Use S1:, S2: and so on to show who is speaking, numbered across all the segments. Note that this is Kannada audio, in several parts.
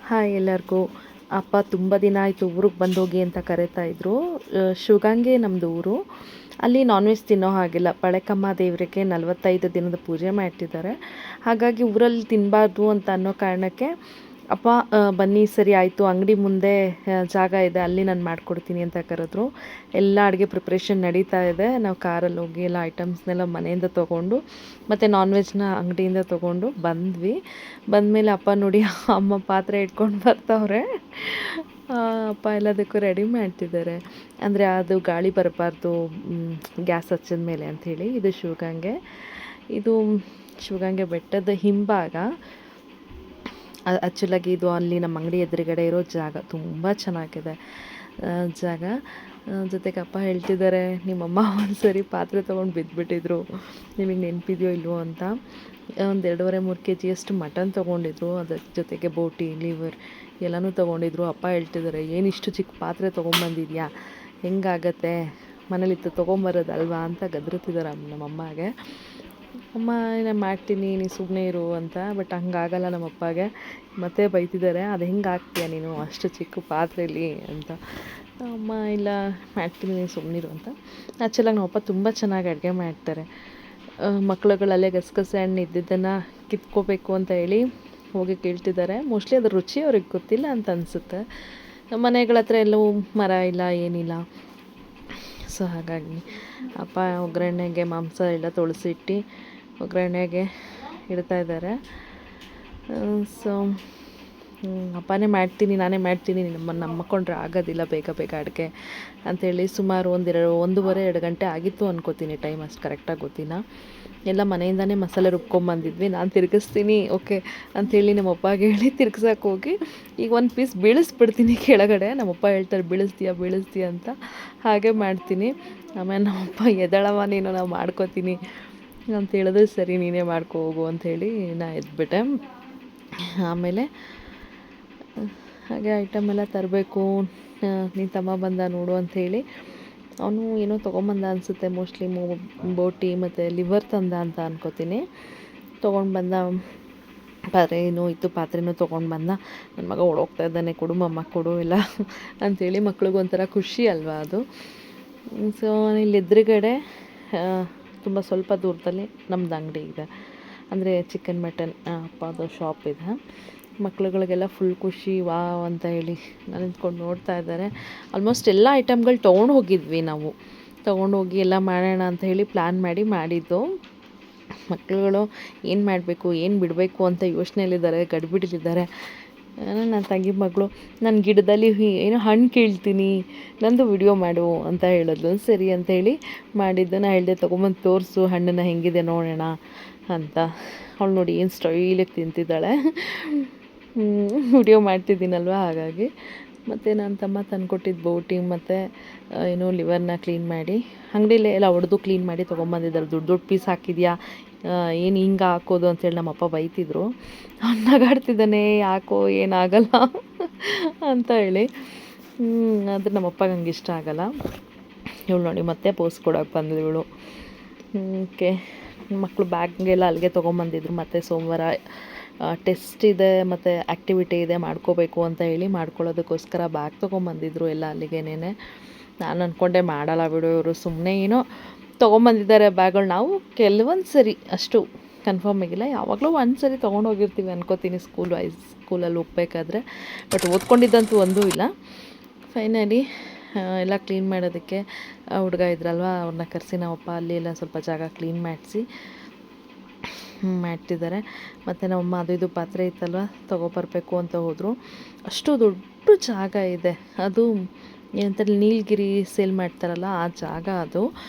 S1: ಹಾಯ್ ಎಲ್ಲರಿಗೂ. ಅಪ್ಪ ತುಂಬ ದಿನ ಆಯಿತು ಊರಿಗೆ ಬಂದೋಗಿ ಅಂತ ಕರೀತಾ ಇದ್ರು. ಶಿವಗಂಗೆ ನಮ್ಮದು ಊರು. ಅಲ್ಲಿ ನಾನ್ ವೆಜ್ ತಿನ್ನೋ ಹಾಗಿಲ್ಲ. ಪಳೆಕಮ್ಮ ದೇವರಿಗೆ 45 ದಿನದ ಪೂಜೆ ಮಾಡ್ತಿದ್ದಾರೆ. ಹಾಗಾಗಿ ಊರಲ್ಲಿ ತಿನ್ನಬಾರ್ದು ಅಂತ ಅನ್ನೋ ಕಾರಣಕ್ಕೆ ಅಪ್ಪ ಬನ್ನಿ ಸರಿ ಆಯಿತು, ಅಂಗಡಿ ಮುಂದೆ ಜಾಗ ಇದೆ, ಅಲ್ಲಿ ನಾನು ಮಾಡಿಕೊಡ್ತೀನಿ ಅಂತ ಕರೆದ್ರು. ಎಲ್ಲ ಅಡುಗೆ ಪ್ರಿಪ್ರೇಷನ್ ನಡೀತಾ ಇದೆ. ನಾವು ಕಾರಲ್ಲಿ ಹೋಗಿ ಎಲ್ಲ ಐಟಮ್ಸ್ನೆಲ್ಲ ಮನೆಯಿಂದ ತೊಗೊಂಡು ಮತ್ತು ನಾನ್ ವೆಜ್ನ ಅಂಗಡಿಯಿಂದ ತೊಗೊಂಡು ಬಂದ್ವಿ. ಬಂದಮೇಲೆ ಅಪ್ಪ ನೋಡಿ ಅಮ್ಮ ಪಾತ್ರೆ ಇಟ್ಕೊಂಡು ಬರ್ತಾವ್ರೆ. ಅಪ್ಪ ಎಲ್ಲದಕ್ಕೂ ರೆಡಿ ಮಾಡ್ತಿದ್ದಾರೆ. ಅಂದರೆ ಅದು ಗಾಳಿ ಬರಬಾರ್ದು ಗ್ಯಾಸ್ ಹಚ್ಚಿದ ಮೇಲೆ ಅಂಥೇಳಿ. ಇದು ಶಿವಗಂಗೆ ಬೆಟ್ಟದ ಹಿಂಭಾಗ. ಆ್ಯಕ್ಚುಲಾಗಿ ಇದು ಅಲ್ಲಿ ನಮ್ಮ ಅಂಗಡಿ ಎದುರುಗಡೆ ಇರೋ ಜಾಗ ತುಂಬ ಚೆನ್ನಾಗಿದೆ ಜಾಗ. ಜೊತೆಗೆ ಅಪ್ಪ ಹೇಳ್ತಿದ್ದಾರೆ, ನಿಮ್ಮಮ್ಮ ಒಂದು ಸರಿ ಪಾತ್ರೆ ತೊಗೊಂಡು ಬಿದ್ದುಬಿಟ್ಟಿದ್ರು, ನಿಮಗೆ ನೆನಪಿದೆಯೋ ಇಲ್ವೋ ಅಂತ. ಒಂದು 2.5-3 kg ಮಟನ್ ತೊಗೊಂಡಿದ್ರು, ಅದ್ರ ಜೊತೆಗೆ ಬೋಟಿ ಲಿವರ್ ಎಲ್ಲನೂ ತೊಗೊಂಡಿದ್ರು. ಅಪ್ಪ ಹೇಳ್ತಿದ್ದಾರೆ, ಏನಿಷ್ಟು ಚಿಕ್ಕ ಪಾತ್ರೆ ತೊಗೊಂಬಂದಿದ್ಯಾ, ಹೆಂಗಾಗತ್ತೆ, ಮನೇಲಿತ್ತು ತೊಗೊಂಬರೋದಲ್ವಾ ಅಂತ ಗದ್ರುತ್ತಿದ್ದಾರೆ ನಮ್ಮಮ್ಮಗೆ. ಅಮ್ಮ ನಾನು ಮಾಡ್ತೀನಿ, ನೀನು ಸುಮ್ಮನೆ ಇರು ಅಂತ. ಬಟ್ ಹಂಗಾಗಲ್ಲ ನಮ್ಮಪ್ಪಗೆ. ಮತ್ತೆ ಬೈತಿದ್ದಾರೆ, ಅದು ಹೆಂಗೆ ಆಗ್ತೀಯ ನೀನು ಅಷ್ಟು ಚಿಕ್ಕ ಪಾತ್ರೆಯಲ್ಲಿ ಅಂತ. ಅಮ್ಮ ಇಲ್ಲ ಮಾಡ್ತೀನಿ, ನೀನು ಸುಮ್ಮನಿರು ಅಂತ. ಆ್ಯಕ್ಚುಲಾಗಿ ನಮ್ಮಪ್ಪ ತುಂಬ ಚೆನ್ನಾಗಿ ಅಡುಗೆ ಮಾಡ್ತಾರೆ. ಮಕ್ಳುಗಳಲ್ಲೇ ಗಸಗಸೆ ಹಣ್ಣು ಇದ್ದಿದ್ದನ್ನು ಕಿತ್ಕೋಬೇಕು ಅಂತ ಹೇಳಿ ಹೋಗಿ ಕೇಳ್ತಿದ್ದಾರೆ. ಮೋಸ್ಟ್ಲಿ ಅದ್ರ ರುಚಿ ಅವ್ರಿಗೆ ಗೊತ್ತಿಲ್ಲ ಅಂತ ಅನಿಸುತ್ತೆ. ಮನೆಗಳ ಹತ್ರ ಎಲ್ಲವೂ ಮರ ಇಲ್ಲ, ಏನಿಲ್ಲ. ಸೊ ಹಾಗಾಗಿ ಅಪ್ಪ ಒಗ್ಗರಣೆಗೆ ಮಾಂಸ ಎಲ್ಲ ತೊಳೆಸಿಟ್ಟು ಒಗ್ಗರಣೆಗೆ ಇಡ್ತಾಯಿದ್ದಾರೆ. ಸೊ ಅಪ್ಪನೇ ಮಾಡ್ತೀನಿ, ನಾನೇ ಮಾಡ್ತೀನಿ, ನಮ್ಮ ಮಕ್ಕೊಂಡ್ರೆ ಆಗೋದಿಲ್ಲ ಬೇಗ ಬೇಗ ಅಡುಗೆ ಅಂಥೇಳಿ ಸುಮಾರು 1.5-2 ಗಂಟೆ ಆಗಿತ್ತು ಅನ್ಕೋತೀನಿ. ಟೈಮ್ ಅಷ್ಟು ಕರೆಕ್ಟಾಗಿ ಗೊತ್ತಿಲ್ಲ. ಎಲ್ಲ ಮನೆಯಿಂದನೇ ಮಸಾಲೆ ರುಬ್ಕೊಂಬಂದಿದ್ವಿ. ನಾನು ತಿರುಗಿಸ್ತೀನಿ ಓಕೆ ಅಂಥೇಳಿ ನಮ್ಮಪ್ಪಗೆ ಹೇಳಿ ತಿರ್ಗ್ಸಕ್ಕೆ ಹೋಗಿ ಈಗ ಒಂದು ಪೀಸ್ ಬೀಳಿಸ್ಬಿಡ್ತೀನಿ ಕೆಳಗಡೆ. ನಮ್ಮಪ್ಪ ಹೇಳ್ತಾರೆ, ಬೀಳಿಸ್ತೀಯ ಅಂತ. ಹಾಗೆ ಮಾಡ್ತೀನಿ. ಆಮೇಲೆ ನಮ್ಮಪ್ಪ ಎದಳವ ನೀನು, ನಾವು ಮಾಡ್ಕೋತೀನಿ ಅಂತ ಹೇಳಿದ್ರೆ, ಸರಿ ನೀನೇ ಮಾಡ್ಕೊ ಹೋಗು ಅಂಥೇಳಿ ನಾ ಎದ್ಬಿಟ್ಟೆ. ಆಮೇಲೆ ಹಾಗೆ ಐಟಮ್ ಎಲ್ಲ ತರಬೇಕು, ನೀನು ತಮ್ಮ ಬಂದ ನೋಡು ಅಂಥೇಳಿ. ಅವನು ಏನೋ ತೊಗೊಂಬಂದ ಅನಿಸುತ್ತೆ, ಮೋಸ್ಟ್ಲಿ ಬೋಟಿ ಮತ್ತು ಲಿವರ್ ತಂದ ಅಂತ ಅನ್ಕೋತೀನಿ. ತೊಗೊಂಡು ಬಂದ ಪಾತ್ರೆನೂ ತೊಗೊಂಡು ಬಂದ. ನನ್ನ ಮಗ ಓಡೋಗ್ತಾ ಇದ್ದಾನೆ, ಕೊಡು ಮಮ್ಮ ಕೊಡು ಇಲ್ಲ ಅಂಥೇಳಿ. ಮಕ್ಳಿಗೊಂಥರ ಖುಷಿ ಅಲ್ವಾ ಅದು. ಸೊ ಇಲ್ಲಿ ಎದುರುಗಡೆ ತುಂಬ ಸ್ವಲ್ಪ ದೂರದಲ್ಲಿ ನಮ್ಮದು ಅಂಗಡಿ ಇದೆ. ಅಂದರೆ ಚಿಕನ್ ಮಟನ್ ಅಪ್ಪದು ಶಾಪ್ ಇದೆ. ಮಕ್ಳುಗಳಿಗೆಲ್ಲ ಫುಲ್ ಖುಷಿ, ವಾವ್ ಅಂತ ಹೇಳಿ ನಾನು ನಿಂತ್ಕೊಂಡು ನೋಡ್ತಾ ಇದ್ದಾರೆ. ಆಲ್ಮೋಸ್ಟ್ ಎಲ್ಲ ಐಟಮ್ಗಳು ತೊಗೊಂಡು ಹೋಗಿದ್ವಿ ನಾವು. ತೊಗೊಂಡೋಗಿ ಎಲ್ಲ ಮಾಡೋಣ ಅಂತ ಹೇಳಿ ಪ್ಲ್ಯಾನ್ ಮಾಡಿದ್ದು. ಮಕ್ಳುಗಳು ಏನು ಮಾಡಬೇಕು ಏನು ಬಿಡಬೇಕು ಅಂತ ಯೋಚನೆಯಲ್ಲಿದ್ದಾರೆ, ಗಡಿಬಿಡಿಲಿದ್ದಾರೆ. ನನ್ನ ತಂಗಿ ಮಗಳು, ನಾನು ಗಿಡದಲ್ಲಿ ಏನೋ ಹಣ್ಣು ಕೀಳ್ತೀನಿ, ನಂದು ವಿಡಿಯೋ ಮಾಡು ಅಂತ ಹೇಳಿದ್ಲು. ಸರಿ ಅಂಥೇಳಿ ಮಾಡಿದ್ದು. ನಾನು ಹೇಳಿದೆ, ತೊಗೊಂಬಂದು ತೋರಿಸು ಹಣ್ಣನ್ನು ಹೆಂಗಿದೆ ನೋಡೋಣ ಅಂತ. ಅವಳು ನೋಡಿ ಏನು ಸ್ಟೈಲಿಗೆ ತಿಂತಿದ್ದಾಳೆ. ವಿಡಿಯೋ ಮಾಡ್ತಿದ್ದೀನಲ್ವ ಹಾಗಾಗಿ. ಮತ್ತು ನನ್ನ ತಮ್ಮ ತಂದುಕೊಟ್ಟಿದ್ದು ಬೋಟಿ ಮತ್ತು ಏನೋ ಲಿವರ್ನ ಕ್ಲೀನ್ ಮಾಡಿ ಅಂಗಡಿಲೇ ಎಲ್ಲ ಹೊಡೆದು ಕ್ಲೀನ್ ಮಾಡಿ ತೊಗೊಂಬಂದಿದ್ದಾರೆ. ದೊಡ್ಡ ಪೀಸ್ ಹಾಕಿದ್ಯಾ, ಏನು ಹಿಂಗೆ ಹಾಕೋದು ಅಂತೇಳಿ ನಮ್ಮಪ್ಪ ಬೈತಿದ್ರು. ಅವ್ನು ನಗಾಡ್ತಿದ್ದಾನೆ, ಯಾಕೋ ಏನಾಗಲ್ಲ ಅಂತ ಹೇಳಿ. ಆದರೆ ನಮ್ಮಪ್ಪಗೆ ಹಂಗೆ ಇಷ್ಟ ಆಗಲ್ಲ. ಇವಳು ನೋಡಿ ಮತ್ತೆ ಪೋಸ್ ಕೊಡೋಕೆ ಬಂದ್ಳು ಇವಳು. ಓಕೆ, ಮಕ್ಕಳು ಬ್ಯಾಗ್ಗೆಲ್ಲ ಅಲ್ಲಿಗೆ ತೊಗೊಂಬಂದಿದ್ರು. ಮತ್ತು ಸೋಮವಾರ ಟೆಸ್ಟ್ ಇದೆ ಮತ್ತು ಆ್ಯಕ್ಟಿವಿಟಿ ಇದೆ, ಮಾಡ್ಕೋಬೇಕು ಅಂತ ಹೇಳಿ ಮಾಡ್ಕೊಳ್ಳೋದಕ್ಕೋಸ್ಕರ ಬ್ಯಾಗ್ ತೊಗೊಂಬಂದಿದ್ರು ಎಲ್ಲ ಅಲ್ಲಿಗೇನೆ. ನಾನು ಅಂದ್ಕೊಂಡೆ ಮಾಡಲ್ಲ ಬಿಡು ಇವರು, ಸುಮ್ಮನೆ ಏನೋ ತೊಗೊಂಬಂದಿದ್ದಾರೆ ಬ್ಯಾಗ್ಗಳು. ನಾವು ಕೆಲವೊಂದು ಸರಿ ಅಷ್ಟು ಕನ್ಫರ್ಮ್ ಆಗಿಲ್ಲ, ಯಾವಾಗಲೂ ಒಂದು ಸರಿ ತೊಗೊಂಡೋಗಿರ್ತೀವಿ ಅನ್ಕೋತೀನಿ ಸ್ಕೂಲಲ್ಲಿ ಹೋಗ್ಬೇಕಾದ್ರೆ. ಬಟ್ ಓದ್ಕೊಂಡಿದ್ದಂತೂ ಒಂದೂ ಇಲ್ಲ. ಫೈನಲಿ ಎಲ್ಲ ಕ್ಲೀನ್ ಮಾಡೋದಕ್ಕೆ ಹುಡುಗ ಇದ್ರಲ್ವ, ಅವ್ರನ್ನ ಕರೆಸಿ ನಾವಪ್ಪ ಅಲ್ಲಿ ಎಲ್ಲ ಸ್ವಲ್ಪ ಜಾಗ ಕ್ಲೀನ್ ಮಾಡ್ತಿದ್ದಾರೆ. ಮತ್ತು ನಮ್ಮಮ್ಮ ಅದು ಇದು ಪಾತ್ರೆ ಇತ್ತಲ್ವ ತೊಗೊಬರ್ಬೇಕು ಅಂತ ಹೋದರು. ಅಷ್ಟು ದೊಡ್ಡ ಜಾಗ ಇದೆ ಅದು. ಏನಂತಾರೆ, ನೀಲಗಿರಿ ಸೇಲ್ ಮಾಡ್ತಾರಲ್ಲ ಆ ಜಾಗ ಅದು.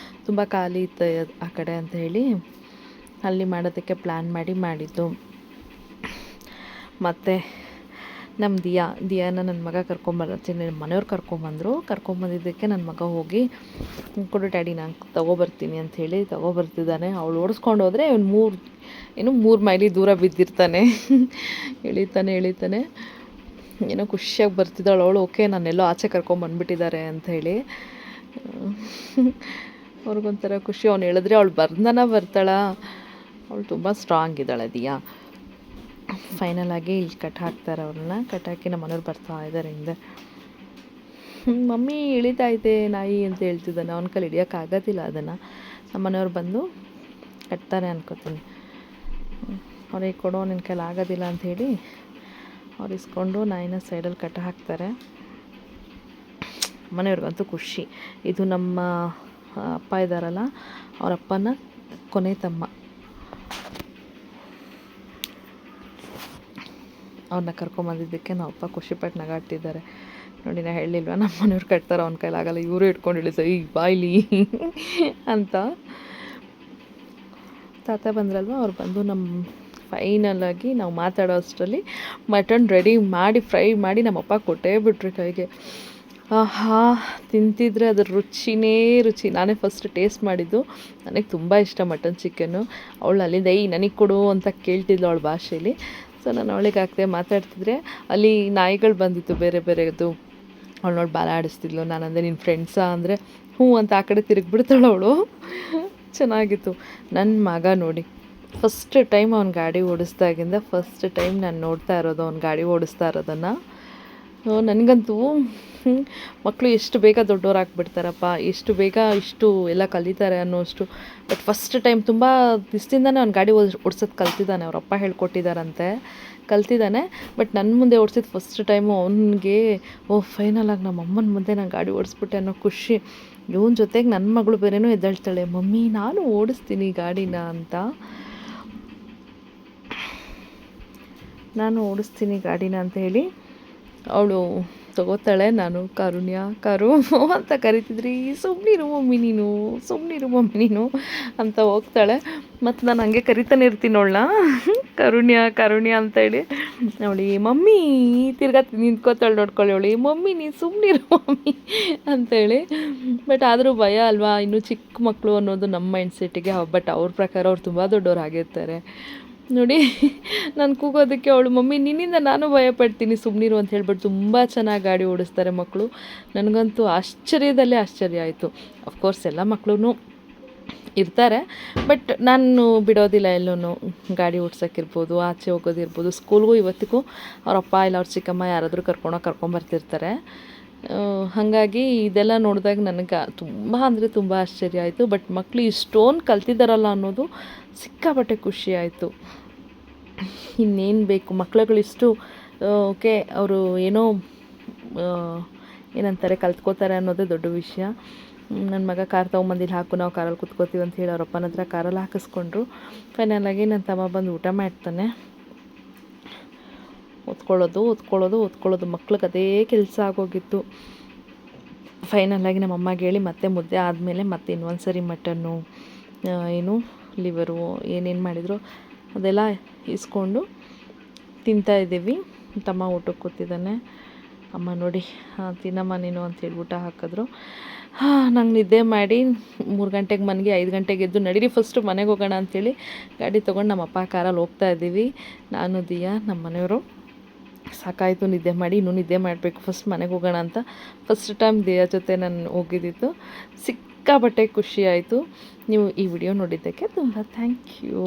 S1: ತುಂಬ ಖಾಲಿ ಇತ್ತು ಆ ಕಡೆ ಅಂತ ಹೇಳಿ ಅಲ್ಲಿ ಮಾಡೋದಕ್ಕೆ ಪ್ಲ್ಯಾನ್ ಮಾಡಿದ್ದು. ಮತ್ತು ನಮ್ಮ ದಿಯಾನ ನನ್ನ ಮಗ ಕರ್ಕೊಂಬರ್ತೀನಿ, ಮನೆಯವ್ರು ಕರ್ಕೊಂಬಂದಿದ್ದಕ್ಕೆ ನನ್ನ ಮಗ ಹೋಗಿ ಕೊಡು ಡ್ಯಾಡಿ ನಾನು ತೊಗೊಬರ್ತೀನಿ ಅಂಥೇಳಿ ತೊಗೊಬರ್ತಿದ್ದಾನೆ. ಅವಳು ಓಡಿಸ್ಕೊಂಡು ಹೋದರೆ ಇವ್ನು 3 ಮೈಲಿ ದೂರ ಬಿದ್ದಿರ್ತಾನೆ. ಎಳಿತಾನೆ ಏನೋ ಖುಷಿಯಾಗಿ ಬರ್ತಿದ್ದಾಳೆ ಅವಳು. ಓಕೆ, ನಾನೆಲ್ಲೋ ಆಚೆ ಕರ್ಕೊಂಬಂದ್ಬಿಟ್ಟಿದ್ದಾರೆ ಅಂಥೇಳಿ ಅವ್ರಿಗೊಂಥರ ಖುಷಿ. ಅವ್ನು ಹೇಳಿದ್ರೆ ಅವಳು ಬರ್ತಾಳ. ಅವಳು ತುಂಬ ಸ್ಟ್ರಾಂಗ್ ಇದ್ದಾಳೆ ದಿಯಾ. ಫೈನಲ್ ಆಗಿ ಇಲ್ಲಿ ಕಟ್ ಹಾಕ್ತಾರೆ ಅವ್ರನ್ನ. ಕಟ್ ಹಾಕಿ ನಮ್ಮ ಮನೆಯವ್ರು ಬರ್ತಾ ಇದ್ದಾರೆ ಹಿಂದೆ. ಮಮ್ಮಿ ಇಳಿತೈತೆ ನಾಯಿ ಅಂತ ಹೇಳ್ತಿದ್ದಾನೆ. ಅವನ ಕೈಲಿ ಹಿಡಿಯೋಕ್ಕಾಗೋದಿಲ್ಲ ಅದನ್ನು. ನಮ್ಮ ಮನೆಯವ್ರು ಬಂದು ಕಟ್ತಾರೆ ಅನ್ಕೋತೀನಿ. ಅವ್ರಿಗೆ ಕೊಡೋ ನಿನ್ನ ಕೈಲಿ ಆಗೋದಿಲ್ಲ ಅಂಥೇಳಿ ಅವ್ರು ಇಸ್ಕೊಂಡು ನಾಯಿನ ಸೈಡಲ್ಲಿ ಕಟ್ ಹಾಕ್ತಾರೆ. ಮನೆಯವ್ರಿಗಂತೂ ಖುಷಿ. ಇದು ನಮ್ಮ ಅಪ್ಪ ಇದ್ದಾರಲ್ಲ, ಅವ್ರ ಅಪ್ಪನ ಕೊನೆ ತಮ್ಮ. ಅವ್ರನ್ನ ಕರ್ಕೊಂಬಂದಿದ್ದಕ್ಕೆ ನಮ್ಮ ಅಪ್ಪ ಖುಷಿಪಟ್ಟು ನಗಾಡ್ತಿದ್ದಾರೆ. ನೋಡಿ, ನಾ ಹೇಳಿಲ್ವ ನಮ್ಮ ಮನೆಯವ್ರು ಕಟ್ತಾರೆ, ಅವ್ನ ಕೈಲಾಗಲ್ಲ, ಇವರು ಇಟ್ಕೊಂಡು ಇಳಿಸ ಈ ಬಾಯ್ಲಿ ಅಂತ. ತಾತ ಬಂದ್ರಲ್ವ, ಅವ್ರು ಬಂದು ನಮ್ಮ ಫೈನಲಾಗಿ ನಾವು ಮಾತಾಡೋ ಅಷ್ಟರಲ್ಲಿ ಮಟನ್ ರೆಡಿ ಮಾಡಿ ಫ್ರೈ ಮಾಡಿ ನಮ್ಮಪ್ಪ ಕೊಟ್ಟೇ ಬಿಟ್ರು ಕೈಗೆ. ಆಹಾ, ತಿಂತಿದ್ರೆ ಅದ್ರ ರುಚಿನೇ ರುಚಿ. ನಾನೇ ಫಸ್ಟ್ ಟೇಸ್ಟ್ ಮಾಡಿದ್ದು. ನನಗೆ ತುಂಬ ಇಷ್ಟ ಮಟನ್ ಚಿಕನ್ನು. ಅವಳು ಅಲ್ಲಿಂದ ನನಗೆ ಕೊಡು ಅಂತ ಕೇಳ್ತಿದ್ಲು ಅವಳ ಭಾಷೆಯಲ್ಲಿ. ಸೊ ನಾನು ಅವಳಿಗೆ ಹಾಕ್ದೆ. ಮಾತಾಡ್ತಿದ್ರೆ ಅಲ್ಲಿ ನಾಯಿಗಳು ಬಂದಿತ್ತು ಬೇರೆ ಬೇರೆದು. ಅವಳು ನೋಡಿ ಬಾಲ ಆಡಿಸ್ತಿದ್ಲು. ನಾನಂದೆ ನಿನ್ನ ಫ್ರೆಂಡ್ಸಾ ಅಂದರೆ ಹ್ಞೂ ಅಂತ ಆ ಕಡೆ ತಿರುಗಿಬಿಡ್ತಾಳೆ ಅವಳು. ಚೆನ್ನಾಗಿತ್ತು. ನನ್ನ ಮಗ ನೋಡಿ, ಫಸ್ಟ್ ಟೈಮ್ ಅವ್ನು ಗಾಡಿ ಓಡಿಸ್ದಾಗಿಂದ ಫಸ್ಟ್ ಟೈಮ್ ನಾನು ನೋಡ್ತಾ ಇರೋದು ಅವ್ನು ಗಾಡಿ ಓಡಿಸ್ತಾ ಇರೋದನ್ನು. ನನಗಂತೂ ಮಕ್ಕಳು ಎಷ್ಟು ಬೇಗ ದೊಡ್ಡವರಾಗ್ಬಿಡ್ತಾರಪ್ಪ, ಎಷ್ಟು ಬೇಗ ಇಷ್ಟು ಎಲ್ಲ ಕಲಿತಾರೆ ಅನ್ನೋಷ್ಟು. ಬಟ್ ಫಸ್ಟ್ ಟೈಮ್ ತುಂಬ ದಿವಸದಿಂದನೇ ಅವ್ನು ಗಾಡಿ ಓಡಿಸೋದು ಕಲ್ತಿದ್ದಾನೆ. ಅವ್ರ ಅಪ್ಪ ಹೇಳ್ಕೊಟ್ಟಿದ್ದಾರಂತೆ, ಕಲ್ತಿದ್ದಾನೆ. ಬಟ್ ನನ್ನ ಮುಂದೆ ಓಡಿಸಿದ್ದು ಫಸ್ಟ್ ಟೈಮು. ಅವನಿಗೆ ಫೈನಲಾಗಿ ನಮ್ಮ ಅಮ್ಮನ ಮುಂದೆ ನಾನು ಗಾಡಿ ಓಡಿಸ್ಬಿಟ್ಟೆ ಅನ್ನೋ ಖುಷಿ. ಇವನ ಜೊತೆಗೆ ನನ್ನ ಮಗಳು ಬೇರೆನೂ ಎದ್ದೇಳ್ತಾಳೆ, ಮಮ್ಮಿ ನಾನು ಓಡಿಸ್ತೀನಿ ಗಾಡಿನ ಅಂತ. ನಾನು ಓಡಿಸ್ತೀನಿ ಗಾಡಿನ ಅಂತ ಹೇಳಿ ಅವಳು ತಗೋತಾಳೆ. ನಾನು ಕಾರುಣ್ಯ ಕಾರು ಅಂತ ಕರಿತಿದ್ರಿ, ಸುಮ್ಮನಿರು ಮಮ್ಮಿ ನೀನು, ಸುಮ್ಮನಿರು ಮಮ್ಮಿ ನೀನು ಅಂತ ಹೋಗ್ತಾಳೆ. ಮತ್ತು ನಾನು ಹಂಗೆ ಕರಿತಾನೆ ಇರ್ತೀನಿ ಅವಳನ್ನ, ಕಾರುಣ್ಯ ಕಾರುಣ್ಯ ಅಂತೇಳಿ. ಅವಳಿ ಮಮ್ಮಿ ತಿರ್ಗಾ ನಿಂತ್ಕೋತಾಳೆ, ನೋಡ್ಕೊಳ್ಳಿ ಅವಳಿ ಮಮ್ಮಿ ನೀನು ಸುಮ್ಮನಿರು ಮಮ್ಮಿ ಅಂತೇಳಿ. ಬಟ್ ಆದರೂ ಭಯ ಅಲ್ವಾ, ಇನ್ನೂ ಚಿಕ್ಕ ಮಕ್ಕಳು ಅನ್ನೋದು ನಮ್ಮ ಮೈಂಡ್ಸೆಟ್ಟಿಗೆ. ಬಟ್ ಅವ್ರ ಪ್ರಕಾರ ಅವ್ರು ತುಂಬ ದೊಡ್ಡವ್ರು ಆಗಿರ್ತಾರೆ ನೋಡಿ. ನಾನು ಕೂಗೋದಕ್ಕೆ ಅವಳು ಮಮ್ಮಿ ನಿನ್ನಿಂದ ನಾನು ಭಯಪಡ್ತೀನಿ ಸುಮ್ಮನಿರು ಅಂತ ಹೇಳ್ಬಿಟ್ಟು ತುಂಬ ಚೆನ್ನಾಗಿ ಗಾಡಿ ಓಡಿಸ್ತಾರೆ ಮಕ್ಕಳು. ನನಗಂತೂ ಆಶ್ಚರ್ಯದಲ್ಲೇ ಆಶ್ಚರ್ಯ ಆಯಿತು. ಅಫ್ಕೋರ್ಸ್ ಎಲ್ಲ ಮಕ್ಕಳು ಇರ್ತಾರೆ, ಬಟ್ ನಾನು ಬಿಡೋದಿಲ್ಲ ಎಲ್ಲೂ. ಗಾಡಿ ಓಡ್ಸೋಕ್ಕಿರ್ಬೋದು, ಆಚೆ ಹೋಗೋದಿರ್ಬೋದು, ಸ್ಕೂಲ್ಗೂ ಇವತ್ತಿಗೂ ಅವ್ರ ಅಪ್ಪ ಇಲ್ಲ ಅವ್ರ ಚಿಕ್ಕಮ್ಮ ಯಾರಾದರೂ ಕರ್ಕೊಂಬರ್ತಿರ್ತಾರೆ. ಹಾಗಾಗಿ ಇದೆಲ್ಲ ನೋಡಿದಾಗ ನನಗೆ ತುಂಬ ಅಂದರೆ ತುಂಬ ಆಶ್ಚರ್ಯ ಆಯಿತು. ಬಟ್ ಮಕ್ಕಳು ಇಷ್ಟೊಂದು ಕಲ್ತಿದ್ದಾರಲ್ಲ ಅನ್ನೋದು ಸಿಕ್ಕಾಪಟ್ಟೆ ಖುಷಿ ಆಯಿತು. ಇನ್ನೇನು ಬೇಕು, ಮಕ್ಳುಗಳಿಷ್ಟು ಓಕೆ ಅವರು ಏನೋ ಏನಂತಾರೆ ಕಲ್ತ್ಕೋತಾರೆ ಅನ್ನೋದೇ ದೊಡ್ಡ ವಿಷಯ. ನನ್ನ ಮಗ ಕಾರ್ ತೊಗೊಂಬಂದಿಲ್ಲ, ಹಾಕು ನಾವು ಕಾರಲ್ಲಿ ಕೂತ್ಕೋತೀವಿ ಅಂತ ಹೇಳಿ ಅವ್ರ ಅಪ್ಪನ ಹತ್ರ ಕಾರಲ್ಲಿ ಹಾಕಿಸ್ಕೊಂಡ್ರು. ಫೈನಲಾಗಿ ನನ್ನ ತಮ್ಮ ಬಂದು ಊಟ ಮಾಡ್ತಾನೆ. ಓದ್ಕೊಳ್ಳೋದು ಮಕ್ಳಿಗೆ ಅದೇ ಕೆಲಸ ಆಗೋಗಿತ್ತು. ಫೈನಲಾಗಿ ನಮ್ಮ ಅಮ್ಮಗೆ ಹೇಳಿ ಮತ್ತೆ ಮುದ್ದೆ ಆದಮೇಲೆ ಮತ್ತೆ ಇನ್ನೊಂದು ಸರಿ ಮಟನ್ನು ಲಿವರು ಏನೇನು ಮಾಡಿದ್ರು ಅದೆಲ್ಲ ಇಸ್ಕೊಂಡು ತಿಂತಾಯಿದ್ದೀವಿ. ತಮ್ಮ ಊಟಕ್ಕೆ ಕೂತಿದ್ದಾನೆ. ಅಮ್ಮ ನೋಡಿ ತಿನ್ನಮ್ಮ ನೀನು ಅಂತ ಹೇಳಿ ಊಟ ಹಾಕಿದ್ರು. ನಂಗೆ ನಿದ್ದೆ ಮಾಡಿ 3 ಗಂಟೆಗೆ ಮನೆಗೆ 5 ಗಂಟೆಗೆ ಎದ್ದು ನಡೀರಿ ಫಸ್ಟು ಮನೆಗೆ ಹೋಗೋಣ ಅಂಥೇಳಿ ಗಾಡಿ ತೊಗೊಂಡು ನಮ್ಮ ಅಪ್ಪ ಕಾರಲ್ಲಿ ಹೋಗ್ತಾ ಇದ್ದೀವಿ. ನಾನು ದಿಯಾ ನಮ್ಮ ಮನೆಯವರು. ಸಾಕಾಯಿತು ನಿದ್ದೆ ಮಾಡಿ, ಇನ್ನೂ ನಿದ್ದೆ ಮಾಡಬೇಕು, ಫಸ್ಟ್ ಮನೆಗೆ ಹೋಗೋಣ ಅಂತ ಫಸ್ಟ್ ಟೈಮ್ ದಿಯಾ ಜೊತೆ ನಾನು ಹೋಗಿದ್ದಿತ್ತು. ಸಿಕ್ಕಾಪಟ್ಟೆ ಖುಷಿ ಆಯಿತು. ನೀವು ಈ ವಿಡಿಯೋ ನೋಡಿದ್ದಕ್ಕೆ ತುಂಬ ಥ್ಯಾಂಕ್ ಯು.